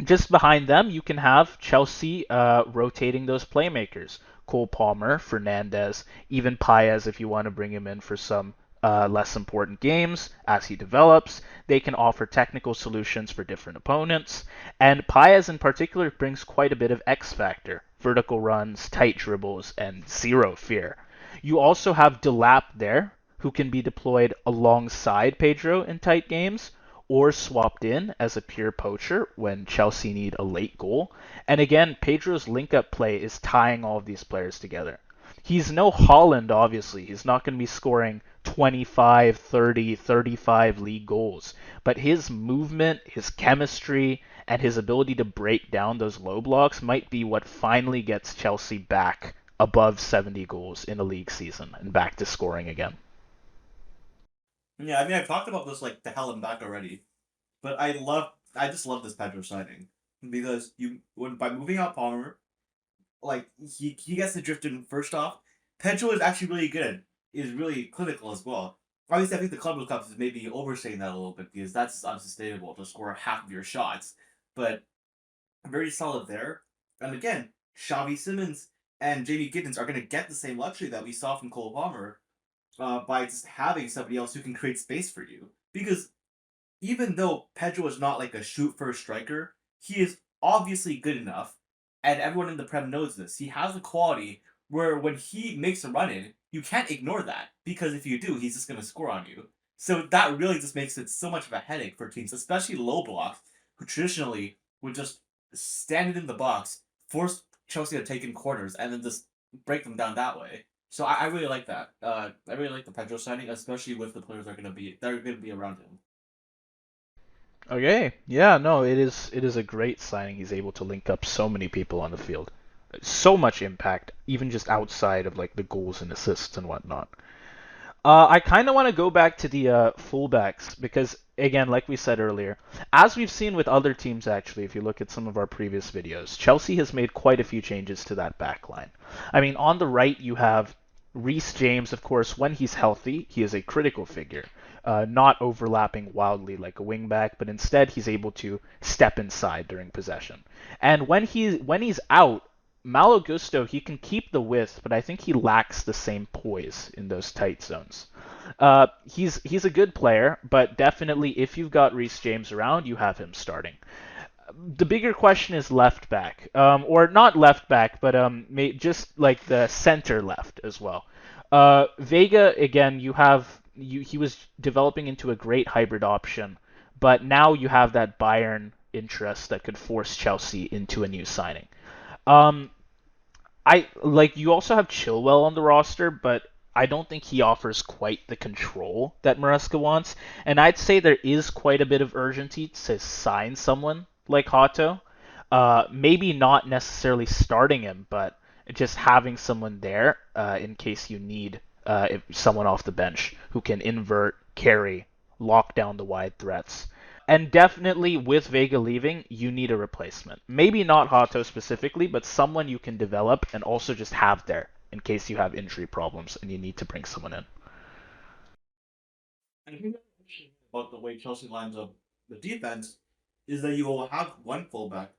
just behind them, you can have Chelsea rotating those playmakers. Cole Palmer, Fernandez, even Páez if you want to bring him in for some less important games as he develops. They can offer technical solutions for different opponents. And Páez in particular brings quite a bit of X factor. Vertical runs, tight dribbles, and zero fear. You also have Delap there, who can be deployed alongside Pedro in tight games, or swapped in as a pure poacher when Chelsea need a late goal. And again, Pedro's link-up play is tying all of these players together. He's no Holland, obviously. He's not going to be scoring 25, 30, 35 league goals. But his movement, his chemistry, and his ability to break down those low blocks might be what finally gets Chelsea back above 70 goals in a league season and back to scoring again. Yeah, I mean, I've talked about this like to hell and back already, but I just love this Pedro signing because by moving out Palmer, like he gets to drift in first off. Pedro is actually really good, is really clinical as well. Obviously, I think the Club World Cup is maybe overstating that a little bit because that's unsustainable to score half of your shots, but very solid there. And again, Xavi Simons and Jamie Gittens are going to get the same luxury that we saw from Cole Palmer by just having somebody else who can create space for you. Because even though Pedro is not like a shoot first striker, he is obviously good enough, and everyone in the Prem knows this. He has a quality where when he makes a run in, you can't ignore that because if you do, he's just going to score on you. So that really just makes it so much of a headache for teams, especially low blocks, who traditionally would just stand it in the box, force Chelsea to take in corners, and then just break them down that way. So I really like that. I really like the Pedro signing, especially with the players that are going to be around him. Okay, yeah, no, it is a great signing. He's able to link up so many people on the field, so much impact, even just outside of like the goals and assists and whatnot. I kind of want to go back to the fullbacks because, again, like we said earlier, as we've seen with other teams, actually, if you look at some of our previous videos, Chelsea has made quite a few changes to that back line. I mean, on the right, you have Reece James, of course, when he's healthy, he is a critical figure, not overlapping wildly like a wingback, but instead he's able to step inside during possession. And when he's out, Malo Gusto, he can keep the width, but I think he lacks the same poise in those tight zones. He's a good player, but definitely if you've got Reece James around, you have him starting. The bigger question is left back, or not left back, but just like the center left as well. Vega again, he was developing into a great hybrid option, but now you have that Bayern interest that could force Chelsea into a new signing. Um, I like you also have Chilwell on the roster, but I don't think he offers quite the control that Maresca wants. And I'd say there is quite a bit of urgency to sign someone like Hato. Maybe not necessarily starting him, but just having someone there in case you need someone off the bench who can invert, carry, lock down the wide threats. And definitely with Vega leaving, you need a replacement. Maybe not Hato specifically, but someone you can develop and also just have there in case you have injury problems and you need to bring someone in. And I think that's interesting about the way Chelsea lines up the defense is that you will have one fullback.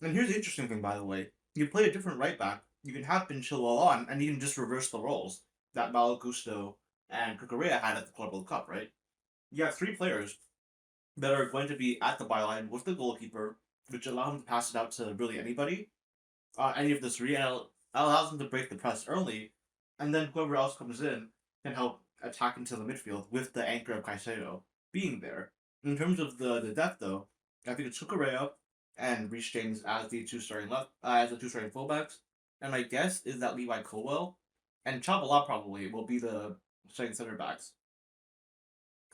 And here's the interesting thing, by the way. You play a different right back. You can have Ben Chilwell on, and you can just reverse the roles that Malo Gusto and Cucurella had at the Club World Cup, right? You have three players that are going to be at the byline with the goalkeeper, which allows them to pass it out to really anybody, any of the three, and it allows them to break the press early, and then whoever else comes in can help attack into the midfield with the anchor of Caicedo being there. In terms of the depth, though, I think it's Cucurella and Reece James as the two starting fullbacks, and my guess is that Levi Colwell and Chavala probably will be the starting center backs.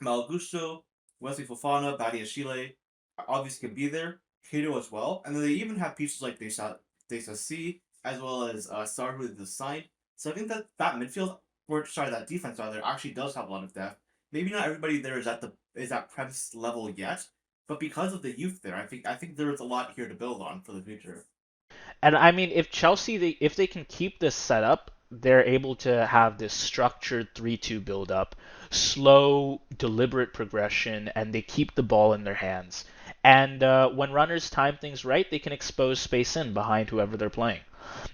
Malagusto, Wesley Fofana, Badia Chile obviously can be there. Cato as well. And then they even have pieces like C, as well as Sarr with the side. So I think that midfield, or sorry, that defense rather, actually does have a lot of depth. Maybe not everybody there is at Prem's level yet, but because of the youth there, I think there is a lot here to build on for the future. And I mean, if if they can keep this setup, they're able to have this structured 3-2 build up, slow, deliberate progression, and they keep the ball in their hands. And when runners time things right, they can expose space in behind whoever they're playing.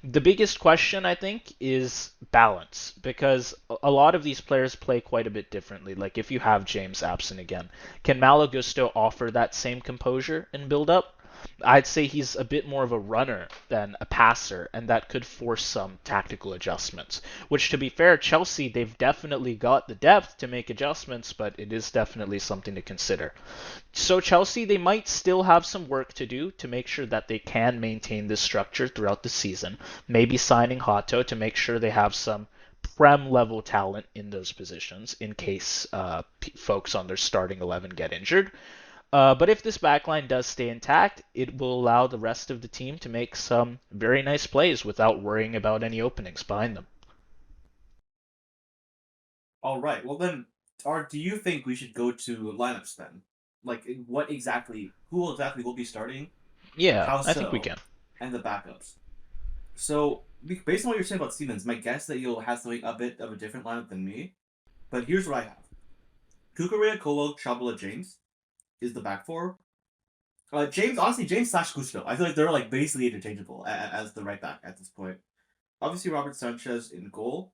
The biggest question, I think, is balance because a lot of these players play quite a bit differently. Like if you have James absent again, can Malo Gusto offer that same composure and build up? I'd say he's a bit more of a runner than a passer, and that could force some tactical adjustments. Which, to be fair, Chelsea, they've definitely got the depth to make adjustments, but it is definitely something to consider. So Chelsea, they might still have some work to do to make sure that they can maintain this structure throughout the season. Maybe signing Hato to make sure they have some Prem level talent in those positions in case folks on their starting 11 get injured. But if this backline does stay intact, it will allow the rest of the team to make some very nice plays without worrying about any openings behind them. All right. Well then, do you think we should go to lineups then? Like, who exactly will be starting? Yeah, How I think we so? can. And the backups. So, based on what you're saying about Siemens, my guess that you'll have something a bit of a different lineup than me. But here's what I have: Kukurea, Kolo, Chabala, James is the back four. James, honestly, James slash Gusto. I feel like they're like basically interchangeable as the right back at this point. Obviously, Robert Sanchez in goal.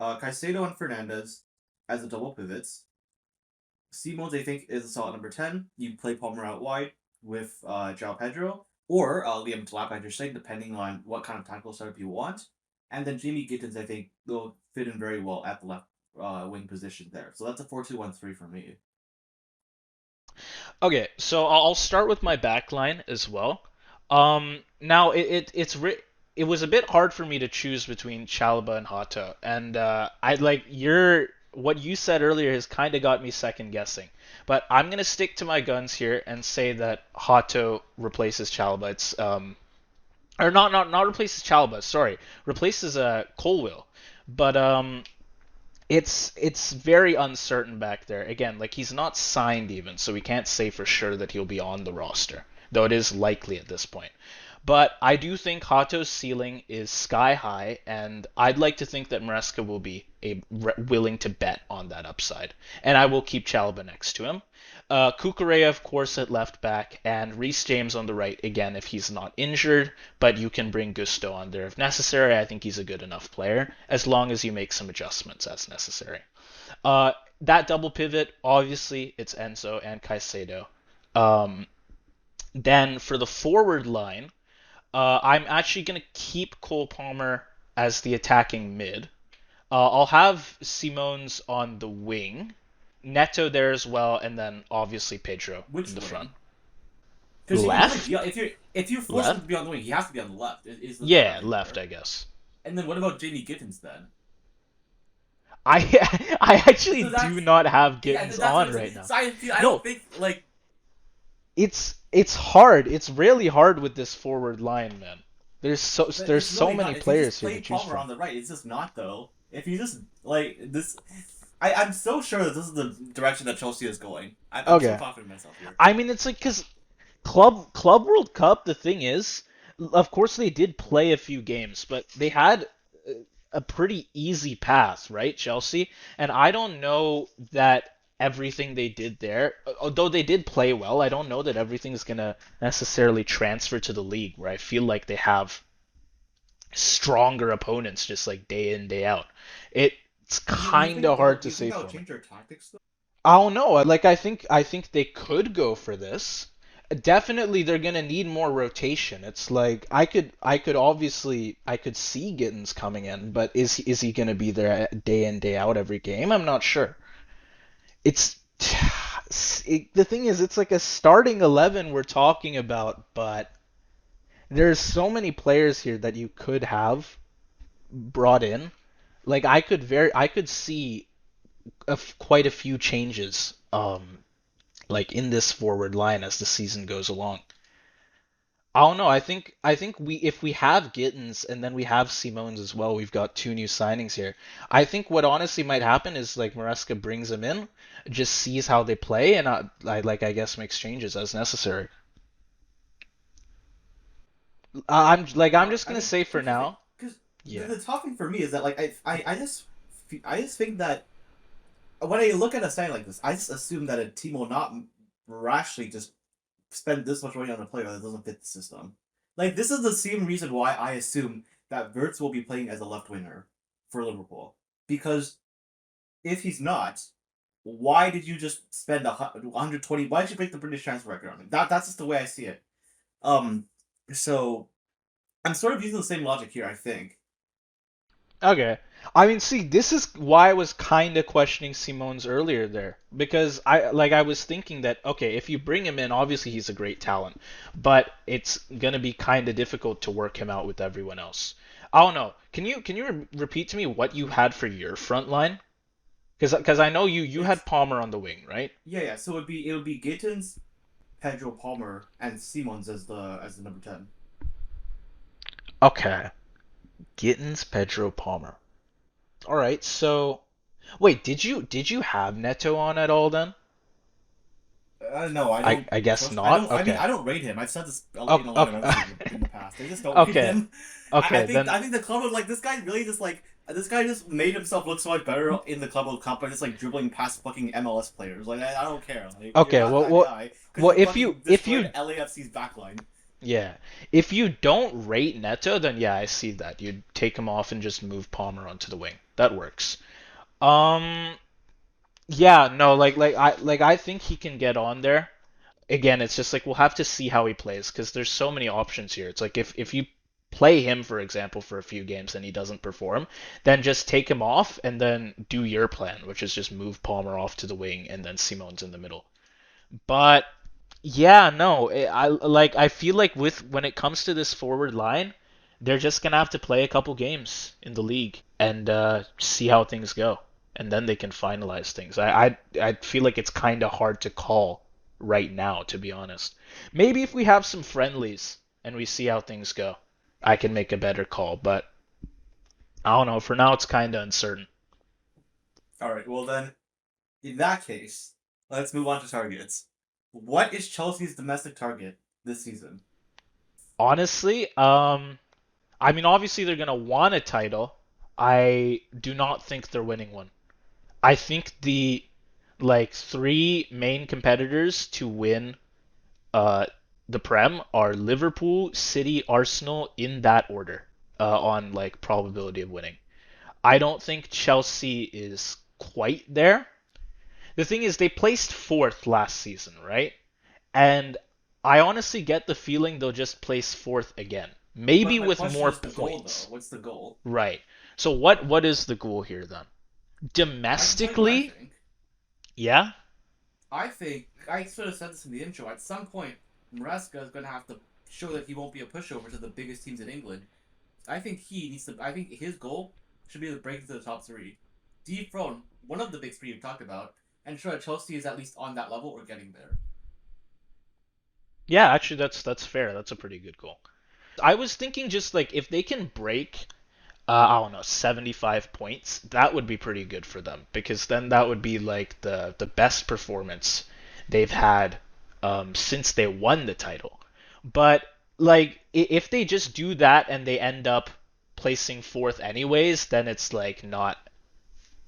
Caicedo and Fernandez as the double pivots. Simons, I think, is a solid number 10. You play Palmer out wide with João Pedro or Liam Delap, as you're saying, depending on what kind of tactical setup you want. And then Jamie Gittens, I think, will fit in very well at the left wing position there. So that's a 4-2-1-3 for me. Okay, so I'll start with my backline as well. Now it was a bit hard for me to choose between Chalaba and Hato, and I like your what you said earlier has kind of got me second guessing. But I'm gonna stick to my guns here and say that Hato replaces Chalaba. It's or not replaces Chalaba. Sorry, replaces Colwill. But it's very uncertain back there. Again, like he's not signed even, so we can't say for sure that he'll be on the roster, though it is likely at this point. But I do think Hato's ceiling is sky high, and I'd like to think that Maresca will be willing to bet on that upside. And I will keep Chalaba next to him. Kukurea, of course, at left back, and Reece James on the right, again, if he's not injured, but you can bring Gusto on there if necessary. I think he's a good enough player, as long as you make some adjustments as necessary. That double pivot, obviously, it's Enzo and Caicedo. Um, then for the forward line, I'm actually going to keep Cole Palmer as the attacking mid. I'll have Simons on the wing, Neto there as well, and then obviously Pedro in Which the front. wing? Because he can only Left? be if you force him Left? to be on the wing, he has to be on the left. Is the thing Yeah, around left, here. I guess. And then what about Jamie Gittens then? I I actually So do that's not have yeah, Gittens that's what on I'm right saying. now. So I don't No, think like it's hard. It's really hard with this forward line, man. There's it's so really many not. If you players just here play to choose Palmer from. on the right, it's just not though. If you just like this, I'm so sure that this is the direction that Chelsea is going. I'm so Okay. confident in myself here. I mean, it's like because Club World Cup. The thing is, of course they did play a few games, but they had a pretty easy path, right, Chelsea? And I don't know that everything they did there, although they did play well, I don't know that everything's gonna necessarily transfer to the league, where I feel like they have stronger opponents just like day in day out. It's You kind think of hard to you think say that would for me. change their tactics though? I don't know. Like I think they could go for this. Definitely they're gonna need more rotation. It's like I could obviously I could see Gittens coming in, but is he gonna be there day in day out every game? I'm not sure. It's the thing is it's like a starting 11 we're talking about, but there's so many players here that you could have brought in. Like I could see quite a few changes like in this forward line as the season goes along. I don't know. I think we if we have Gittens and then we have Simons as well, we've got two new signings here. I think what honestly might happen is like Maresca brings them in, just sees how they play, and I guess makes changes as necessary. I'm just I gonna mean, say for here's the thing, now, because yeah. the tough thing for me is that like I just think that when I look at a sign like this, I just assume that a team will not rashly just spend this much money on a player that doesn't fit the system. Like this is the same reason why I assume that Wirtz will be playing as a left winger for Liverpool. Because if he's not, why did you just spend 120? Why did you break the British transfer record on him? That's just the way I see it. Um, so I'm sort of using the same logic here. I think. Okay. I mean, see, this is why I was kind of questioning Simons earlier there because I was thinking that okay, if you bring him in, obviously he's a great talent, but it's gonna be kind of difficult to work him out with everyone else. I don't know. Can you repeat to me what you had for your front line? Because I know you had It's Palmer on the wing, right? yeah. So it would be Gittens, Pedro Palmer, and Simons as the number 10. Okay. Gittens, Pedro, Palmer. All right. So wait, did you have Neto on at all then? No, I I don't I guess trust. I not. don't. I mean, Okay. I don't rate him. I've said this in Okay. a lot of Okay. episodes in the past. I just don't rate Okay. him. I Okay. think Then I think the club was like this guy really just like this guy just made himself look so much better in the club World Cup by just like dribbling past fucking MLS players. Like I don't care. Like you're okay. not Well, that well, guy because well. you If you fucking if destroyed you LAFC's backline. yeah, if you don't rate Neto, then yeah, I see that. You'd take him off and just move Palmer onto the wing. That works. Um. Yeah. No. I think he can get on there. Again, it's just like we'll have to see how he plays because there's so many options here. It's like if you play him, for example, for a few games and he doesn't perform, then just take him off and then do your plan, which is just move Palmer off to the wing and then Simons in the middle. But yeah, no, I feel like with when it comes to this forward line, they're just gonna have to play a couple games in the league and see how things go, and then they can finalize things. I feel like it's kind of hard to call right now, to be honest. Maybe if we have some friendlies and we see how things go, I can make a better call. But I don't know. For now, it's kind of uncertain. All right. Well then, in that case, let's move on to targets. What is Chelsea's domestic target this season? Honestly, I mean, obviously they're gonna want a title. I do not think they're winning one. I think the like three main competitors to win uh the Prem are Liverpool, City, Arsenal in that order on like probability of winning. I don't think Chelsea is quite there. The thing is they placed fourth last season, right? And I honestly get the feeling they'll just place fourth again. But Maybe my with question more is the goal though. points. What's the goal? Right. So what is the goal here then? I can tell you what I Domestically, think. yeah. I think I sort of said this in the intro. At some point, Maresca is going to have to show that he won't be a pushover to the biggest teams in England. I think he needs to. I think his goal should be to break into the top three, dethrone one of the big three you've talked about, and show that Chelsea is at least on that level or getting there. Yeah, actually that's fair. That's a pretty good goal. I was thinking just like if they can break I don't know, 75 points, that would be pretty good for them because then that would be like the best performance they've had since they won the title. But like if they just do that and they end up placing fourth anyways, then it's like not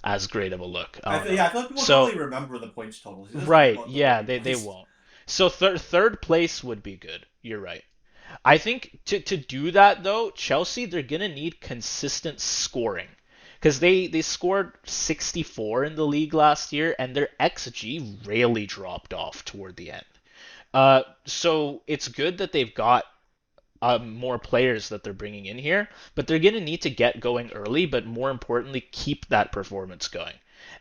as great of a look. I don't know. Yeah, I feel like people don't So really remember the points totals. You just think right, about the way yeah, he they plays. won't. So third place would be good. You're right. I think to do that though, Chelsea they're gonna need consistent scoring because they scored 64 in the league last year and their XG really dropped off toward the end. So it's good that they've got more players that they're bringing in here, but they're gonna need to get going early, but more importantly, keep that performance going.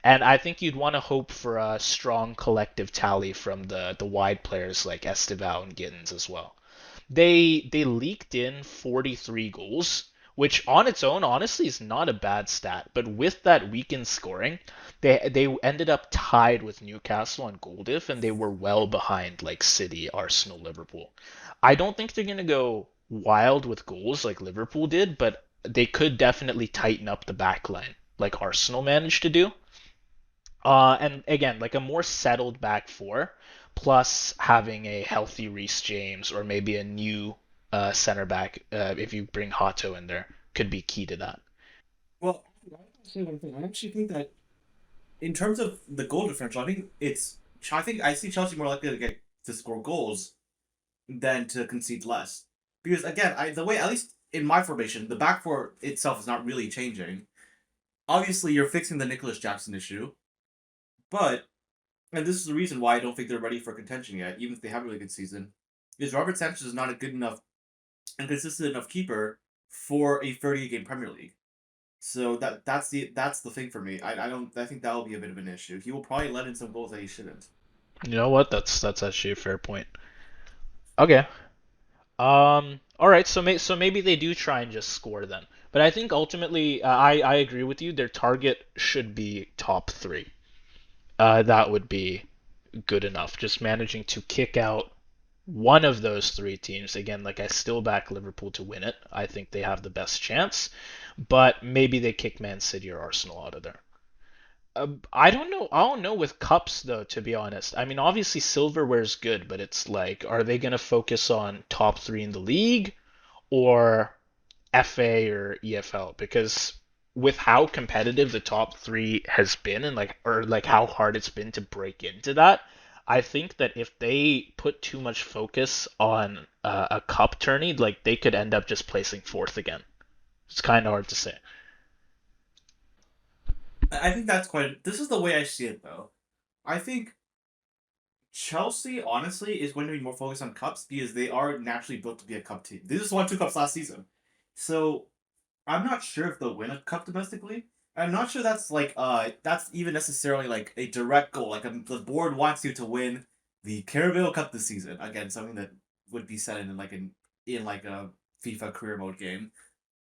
And I think you'd want to hope for a strong collective tally from the wide players like Estevão and Gittens as well. They leaked in 43 goals, which on its own honestly is not a bad stat. But with that weekend scoring, they ended up tied with Newcastle on goal diff, and they were well behind like City, Arsenal, Liverpool. I don't think they're gonna go wild with goals like Liverpool did, but they could definitely tighten up the back line like Arsenal managed to do. And again, like a more settled back four, plus having a healthy Reece James or maybe a new center back, if you bring Hato in there, could be key to that. Well, I say one thing. I actually think that in terms of the goal differential, I think I see Chelsea more likely to score goals than to concede less. Because again, the way, at least in my formation, the back four itself is not really changing. Obviously, you're fixing the Nicholas Jackson issue, but and this is the reason why I don't think they're ready for contention yet, even if they have a really good season, is Robert Sanchez is not a good enough and consistent enough keeper for a 30-game Premier League. So that's the thing for me. I think that will be a bit of an issue. He will probably let in some goals that he shouldn't. You know what? That's actually a fair point. Okay. All right. So maybe they do try and just score then. But I think ultimately, I agree with you. Their target should be top three. That would be good enough. Just managing to kick out one of those three teams. Again, like I still back Liverpool to win it. I think they have the best chance, but maybe they kick Man City or Arsenal out of there. I don't know. I don't know with cups though, to be honest. I mean, obviously silverware is good, but it's like, are they gonna focus on top three in the league or FA or EFL? Because with how competitive the top three has been and like how hard it's been to break into that, I think that if they put too much focus on a cup tourney, like they could end up just placing fourth again. It's kind of hard to say. I think that's quite. This is the way I see it, though. I think Chelsea, honestly, is going to be more focused on cups because they are naturally built to be a cup team. They just won 2 cups last season, so I'm not sure if they'll win a cup domestically. I'm not sure that's even necessarily like a direct goal. Like the board wants you to win the Carabao Cup this season. Again, something that would be set in like a FIFA career mode game.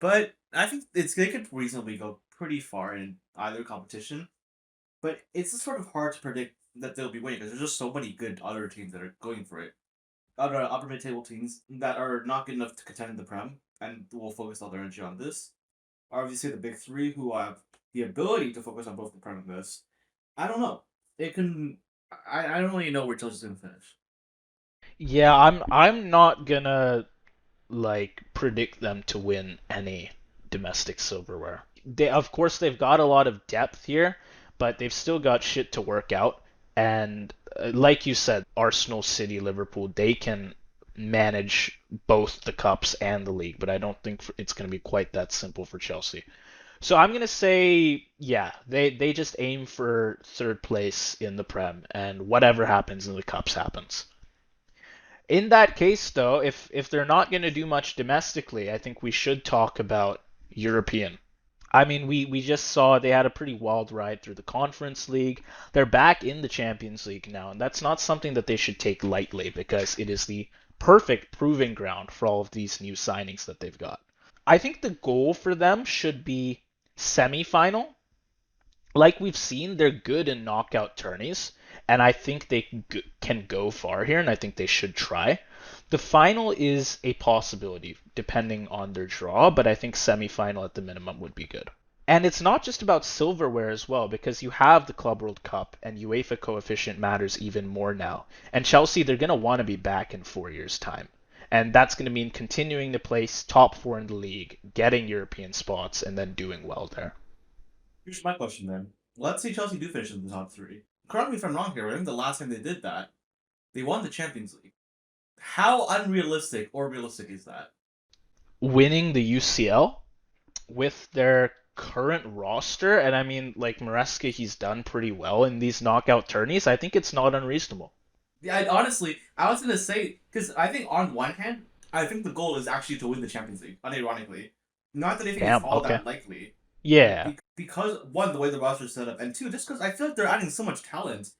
But I think they could reasonably go pretty far in either competition. But it's just sort of hard to predict that they'll be winning because there's just so many good other teams that are going for it. Other upper mid table teams that are not good enough to contend in the Prem and will focus all their energy on this. Obviously, the big three who have the ability to focus on both the Prem and this. I don't know. It can. I don't really know where Chelsea's gonna finish. Yeah, I'm not gonna like predict them to win any domestic silverware. They of course they've got a lot of depth here, but they've still got shit to work out. And like you said, Arsenal, City, Liverpool, they can manage both the cups and the league, but I don't think it's going to be quite that simple for Chelsea. So I'm going to say, yeah, they just aim for third place in the Prem, and whatever happens in the cups happens. In that case, though, if they're not going to do much domestically, I think we should talk about European. I mean, we just saw they had a pretty wild ride through the Conference League. They're back in the Champions League now, and that's not something that they should take lightly because it is the perfect proving ground for all of these new signings that they've got. I think the goal for them should be semi-final. Like we've seen, they're good in knockout tourneys, and I think they can go far here, and I think they should try. The final is a possibility, depending on their draw, but I think semi-final at the minimum would be good. And it's not just about silverware as well, because you have the Club World Cup, and UEFA coefficient matters even more now. And Chelsea, they're going to want to be back in 4 years' time. And that's going to mean continuing to place top four in the league, getting European spots, and then doing well there. Here's my question then. Let's say Chelsea do finish in the top three. Correct me if I'm wrong here. I think the last time they did that, they won the Champions League. How unrealistic or realistic is that? Winning the UCL with their current roster, and I mean, like Maresca, he's done pretty well in these knockout tourneys. I think it's not unreasonable. Yeah, honestly, I was gonna say because I think on one hand, I think the goal is actually to win the Champions League. Unironically, not that I think it's Damn. all Okay. that likely, Yeah. because one, the way the roster is set up, and two, just because I feel like they're adding so much talent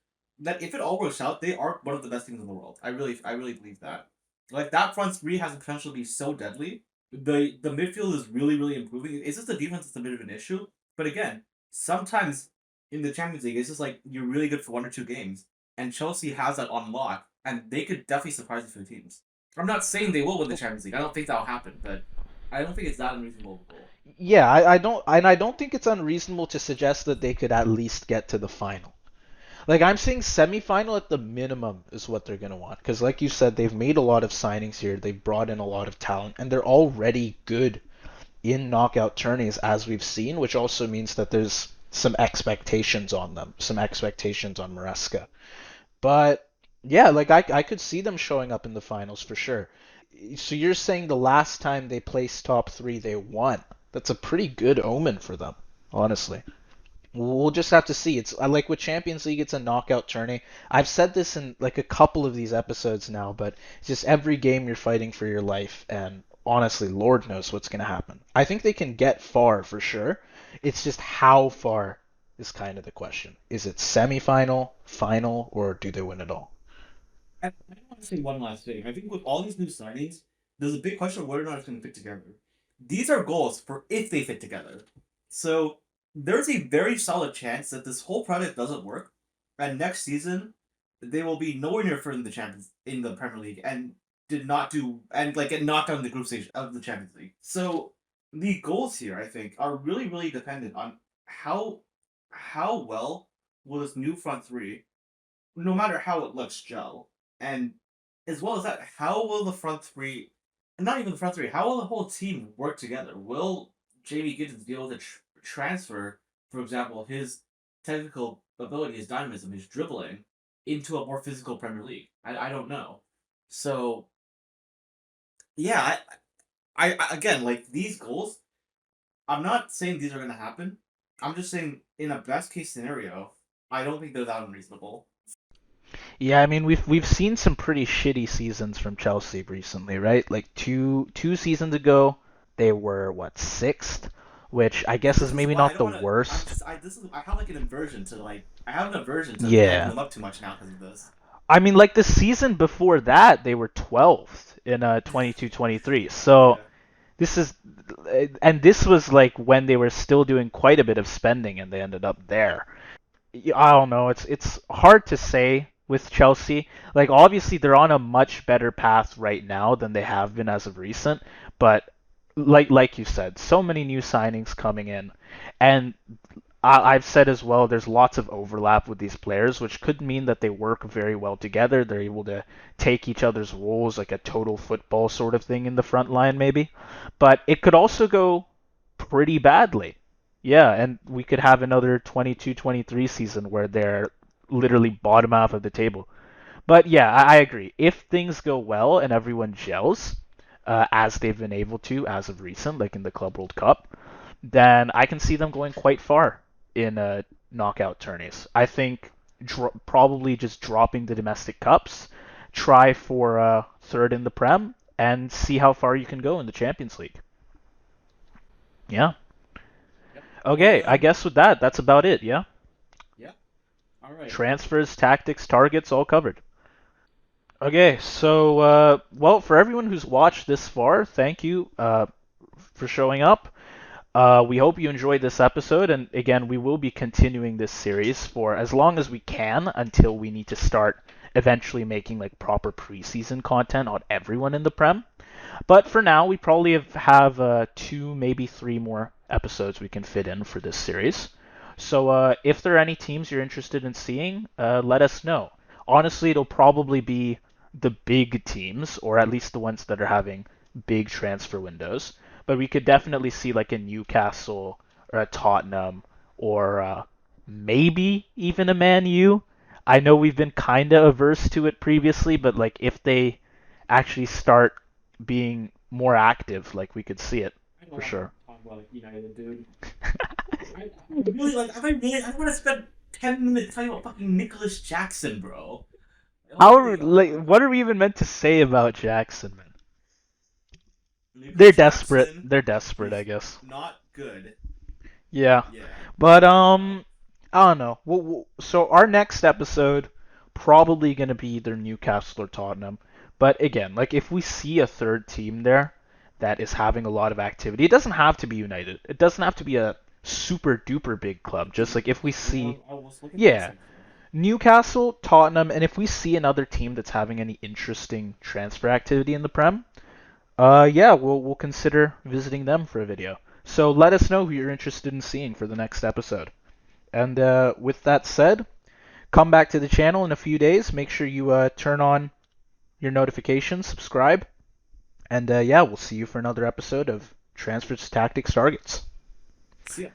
that if it all works out, they are one of the best teams in the world. I really believe that. Like that front three has the potential to be so deadly. the midfield is really improving. It's just the defense that's a bit of an issue. But again, sometimes in the Champions League, it's just like you're really good for 1 or 2 games, and Chelsea has that on lock, and they could definitely surprise a few teams. I'm not saying they will win the Champions League. I don't think that'll happen, but I don't think it's that unreasonable of a goal. Yeah, I don't think it's unreasonable to suggest that they could at least get to the final. Like I'm saying semifinal at the minimum is what they're going to want because like you said they've made a lot of signings here. They've brought in a lot of talent and they're already good in knockout tourneys as we've seen, which also means that there's some expectations on them, some expectations on Maresca. But yeah, like I could see them showing up in the finals for sure. So you're saying the last time they placed top 3 they won. That's a pretty good omen for them, honestly. We'll just have to see. It's like with Champions League, it's a knockout tourney. I've said this in like a couple of these episodes now, but it's just every game you're fighting for your life, and honestly, Lord knows what's going to happen. I think they can get far for sure. It's just how far is kind of the question. Is it semifinal, final, or do they win it all? And I want to say one last thing. I think with all these new signings, there's a big question of whether or not it's going to fit together. These are goals for if they fit together. So there's a very solid chance that this whole project doesn't work, and next season they will be nowhere near first in the Champions in the Premier League and did not do and like get knocked out in the group stage of the Champions League. So the goals here, I think, are really dependent on how well will this new front three, no matter how it looks, gel, and as well as that, how will the front three, not even the front three, how will the whole team work together? Will Jamie Gittens be able to transfer, for example, his technical ability, his dynamism, his dribbling, into a more physical Premier League? I don't know. So yeah, I again like these goals. I'm not saying these are going to happen. I'm just saying in a best case scenario, I don't think they're that unreasonable. Yeah, I mean we've seen some pretty shitty seasons from Chelsea recently, right? Like two seasons ago, they were what sixth, which I But guess is this is maybe why I not don't the want to. worst. I have like an aversion to I have an aversion to hyping Yeah, them up too much now because of this. I mean like the season before that they were 12th in 22-23. So Yeah. this is and this was like when they were still doing quite a bit of spending and they ended up there. I don't know. It's hard to say with Chelsea. Like obviously they're on a much better path right now than they have been as of recent, but like you said, so many new signings coming in, and I've said as well, there's lots of overlap with these players, which could mean that they work very well together. They're able to take each other's roles, like a total football sort of thing in the front line, maybe. But it could also go pretty badly. Yeah, and we could have another 22-23 season where they're literally bottom half of the table. But yeah, I agree. If things go well and everyone gels, as they've been able to as of recent, like in the Club World Cup, then I can see them going quite far in knockout tourneys. I think probably just dropping the domestic cups, try for third in the Prem, and see how far you can go in the Champions League. Yeah. Yep. Well Okay, I then. guess with that, that's about it. Yeah. Yeah. All right. Transfers, tactics, targets, all covered. Okay, so well, for everyone who's watched this far, thank you for showing up. We hope you enjoyed this episode, and again, we will be continuing this series for as long as we can until we need to start eventually making like proper preseason content on everyone in the Prem. But for now, we probably have 2, maybe 3 more episodes we can fit in for this series. So if there are any teams you're interested in seeing, let us know. Honestly, it'll probably be the big teams, or at least the ones that are having big transfer windows. But we could definitely see like a Newcastle or a Tottenham or maybe even a Man U. I know we've been kind of averse to it previously, but like if they actually start being more active, like we could see it I don't for want to sure. talk about United, dude. I really I want to spend 10 minutes talking about fucking Nicholas Jackson, bro. How Oh are, my like god. what are we even meant to say about Jackson, man? They're Nicholas desperate. Jackson, They're desperate, I he's guess. not good. Yeah. Yeah. But No. I don't know. So our next episode probably going to be either Newcastle or Tottenham. But again, like if we see a third team there, that is having a lot of activity. It doesn't have to be United. It doesn't have to be a super duper big club. Just like if we see, I was looking yeah, for Newcastle, Tottenham, and if we see another team that's having any interesting transfer activity in the Prem, yeah, we'll consider visiting them for a video. So let us know who you're interested in seeing for the next episode. And with that said, come back to the channel in a few days. Make sure you turn on your notifications, subscribe, and yeah, we'll see you for another episode of Transfers, Tactics, Targets. See ya.